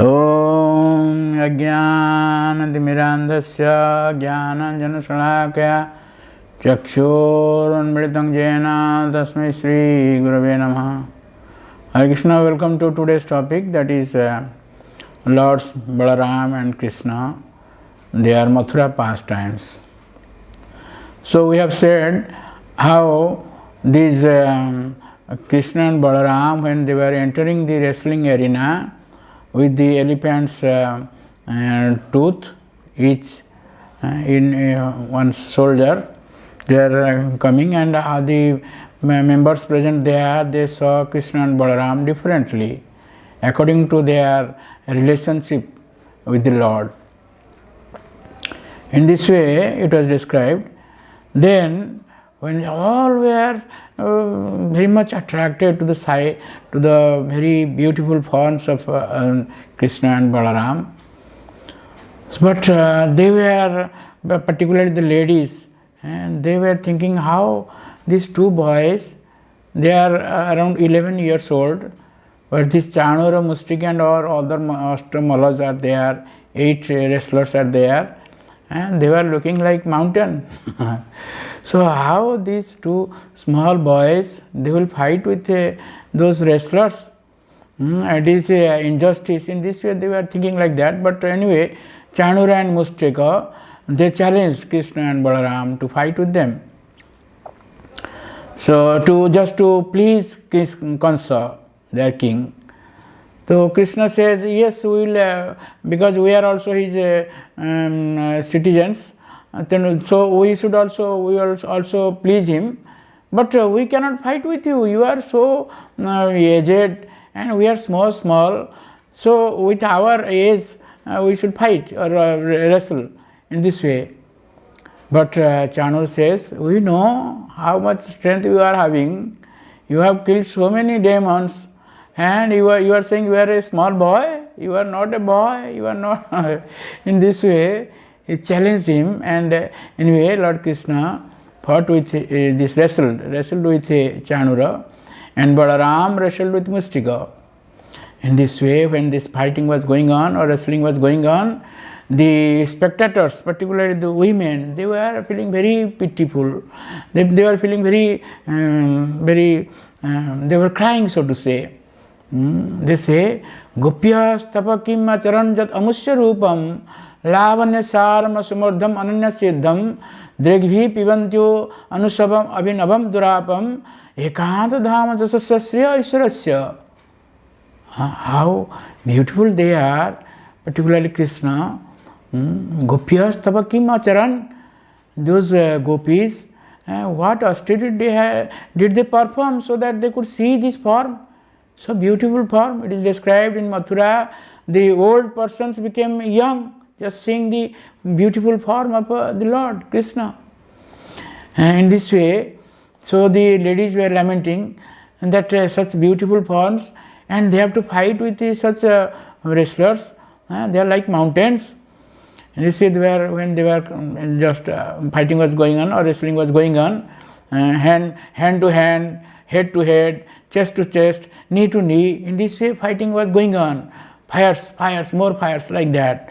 ॐ अज्ञानतिमिरान्धस्य ज्ञानाञ्जनशलाकया चक्षुरुन्मिलितं येन तस्मै श्रीगुरवे नमः. Hare Krishna, welcome to today's topic, that is Lords Balaram and Krishna, their Mathura pastimes. So we have said how these Krishna and Balaram, when they were entering the wrestling arena with the elephant's tooth each in one shoulder, they are coming, and the members present there, they saw Krishna and Balaram differently according to their relationship with the Lord. In this way it was described. Then when all were very much attracted to the sight, to the very beautiful forms of Krishna and Balaram, but they were, particularly the ladies, and they were thinking how these two boys, they are around 11 years old, but this Chanura, Mustika and all other Ashtramalas are there, 8 wrestlers are there, and they were looking like mountain. So how these two small boys, they will fight with those wrestlers? It is injustice. In this way they were thinking like that. But anyway, Chanura and Mustika, they challenged Krishna and Balaram to fight with them. So just to please Kansa, their king. So Krishna says, yes, we will, because we are also his citizens, so we will also please him. But we cannot fight with you. You are so aged and we are small. So with our age, we should fight or wrestle in this way. But Chanur says, we know how much strength you are having. You have killed so many demons. And you are saying you are a small boy? You are not a boy, you are not. In this way, he challenged him, and anyway, Lord Krishna fought with this, wrestled with Chanura, and Balaram wrestled with Mustika. In this way, when this fighting was going on, or wrestling was going on, the spectators, particularly the women, they were feeling very pitiful. They were feeling very, they were crying, so to say. They say, Gopyas tapakim acharanjat amusya rupam lavanya sarma sumardham ananya siddham dregvi pivantyo anusabam abhinabam durapam ekanta dhama jasasya iswarasya. How beautiful they are, particularly Krishna. Gopyas tapakim acharan, those gopis, what austerity did they perform so that they could see this form? So beautiful form. It is described in Mathura. The old persons became young just seeing the beautiful form of the Lord Krishna. In this way, so the ladies were lamenting that such beautiful forms, and they have to fight with such wrestlers. They are like mountains. And you see, when they were just fighting was going on, or wrestling was going on, hand to hand, head to head, chest to chest, knee to knee. In this way fighting was going on. Fires, more fires like that.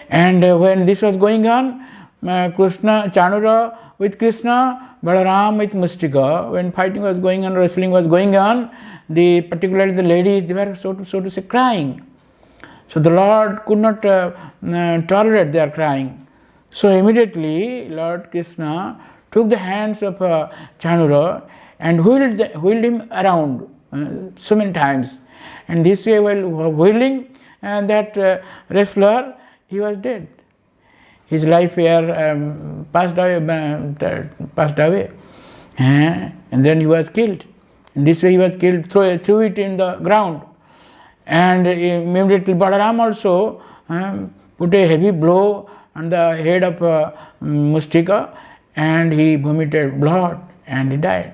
And when this was going on, Chanura with Krishna, Balaram with Mustika, when fighting was going on, wrestling was going on, particularly the ladies, they were so to say crying. So the Lord could not tolerate their crying. So immediately Lord Krishna took the hands of Chanura and wheeled him around so many times. And this way, while wheeling that wrestler, he was dead. His life here passed away. And then he was killed. In this way he was killed, threw it in the ground. And immediately Balaram also put a heavy blow on the head of Mustika, and he vomited blood and he died.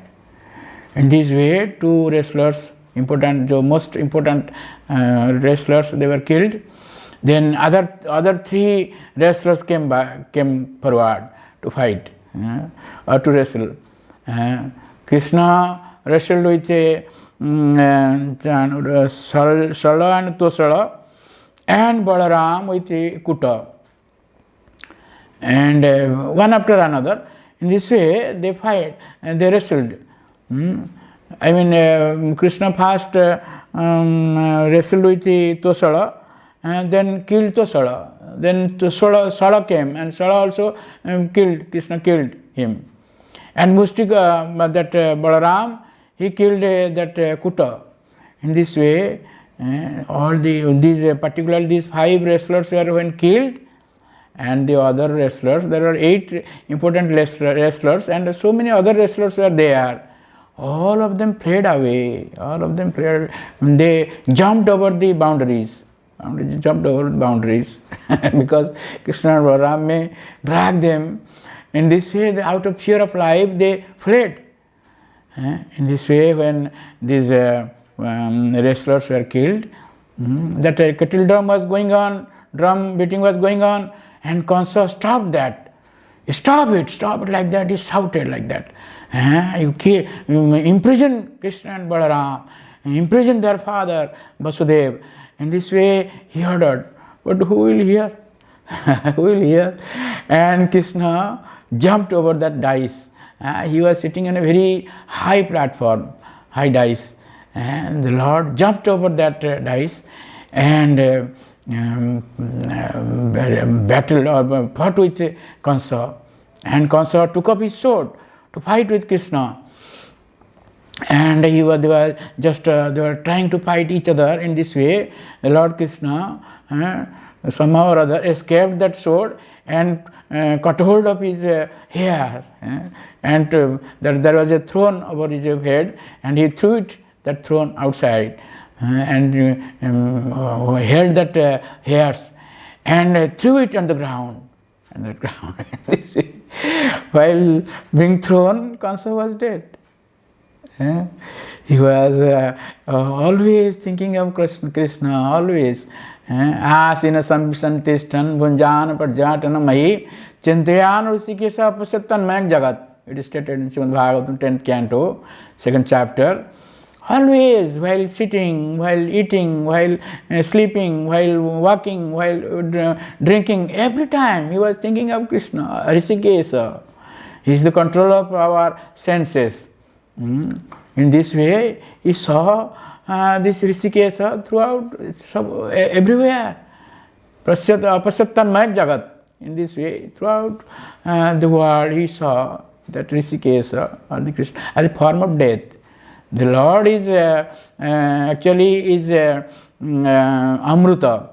In this way, two wrestlers, most important wrestlers, they were killed. Then other 3 wrestlers came forward to fight or to wrestle. Krishna wrestled with Shala and Tosala, and Balaram with Kuta. And one after another, in this way they fight and they wrestled. I mean, Krishna first wrestled with Tosala and then killed Tosala. Then Sala came and Sala also killed, Krishna killed him. And Mustika, that Balaram, he killed that Kuta. In this way, particularly these 5 wrestlers were when killed, and the other wrestlers, there are 8 important wrestlers, and so many other wrestlers were there. All of them fled away. All of them fled. They jumped over the boundaries. Because Krishna and Balaram may drag them. In this way, out of fear of life, they fled. In this way, when these wrestlers were killed, that kettle drum was going on, drum beating was going on, and Kansa stopped that. Stop it like that. He shouted like that. You imprison Krishna and Balaram, imprison their father Vasudeva. In this way he ordered. But who will hear? Who will hear? And Krishna jumped over that dais. He was sitting on a very high platform, high dais. And the Lord jumped over that dais and battled or fought with Kansa. And Kansa took up his sword to fight with Krishna. And they were trying to fight each other. In this way, the Lord Krishna somehow or other escaped that sword and caught hold of his hair. And there was a throne over his head, and he threw that throne outside and held that hairs and threw it on the ground. While being thrown, Kansa was dead. He was always thinking of Krishna, always. Asina samvisantishtan bhunjan parjatana mahi chintayan rusikesa pasattan mak jagat. It is stated in Srimad Bhagavatam 10th canto, 2nd chapter. Always, while sitting, while eating, while sleeping, while walking, while drinking, every time he was thinking of Krishna, Rishikesa. He is the controller of our senses. In this way, he saw this Rishikesa throughout, everywhere. Apasattan mayat jagat. In this way, throughout the world, he saw that Rishikesa or the Krishna as a form of death. The Lord is actually Amruta,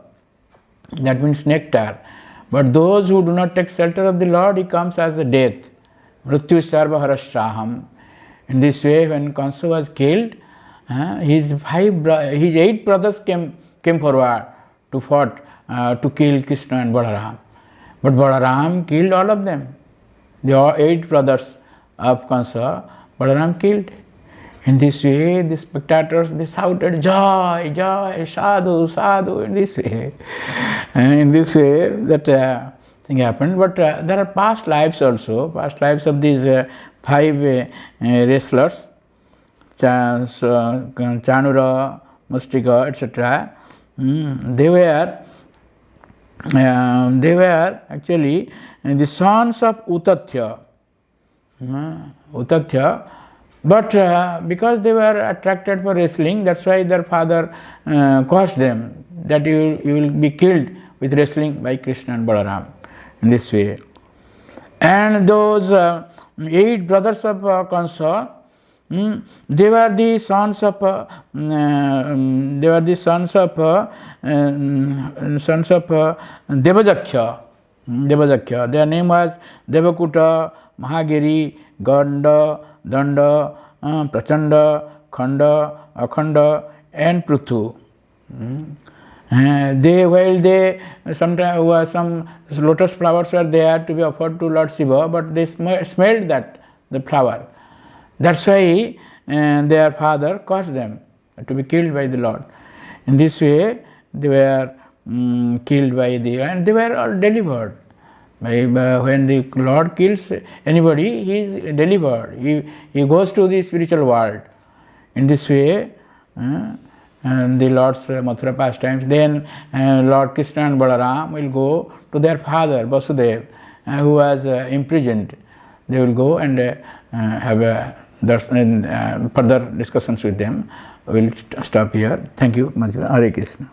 that means nectar. But those who do not take shelter of the Lord, he comes as a death. Mrityu sarva harashaham. In this way, when Kansa was killed, his 8 brothers came forward to fight to kill Krishna and Balaram. But Balaram killed all of them. The 8 brothers of Kansa, Balaram killed. In this way, the spectators, they shouted, joy, joy, sadhu, sadhu, in this way. In this way, that thing happened. But there are past lives also, past lives of these 5 wrestlers, Chanura, Mustika, etc. They were actually the sons of Utathya. But because they were attracted for wrestling, that's why their father caused them that you will be killed with wrestling by Krishna and Balaram. In this way. And those 8 brothers of Kansa, they were the sons of Devajaksha. Their name was Devakuta, Mahagiri, Ganda, Danda, Prachanda, Khanda, Akhanda, and Pruthu. Sometimes some lotus flowers were there to be offered to Lord Shiva, but they smelled the flower. That's why their father caused them to be killed by the Lord. In this way, they were killed and they were all delivered. When the Lord kills anybody, he is delivered. He goes to the spiritual world. In this way, the Lord's Mathura pastimes. Then Lord Krishna and Balaram will go to their father Vasudev, who was imprisoned. They will go and have further discussions with them. We will stop here. Thank you, Hare Krishna.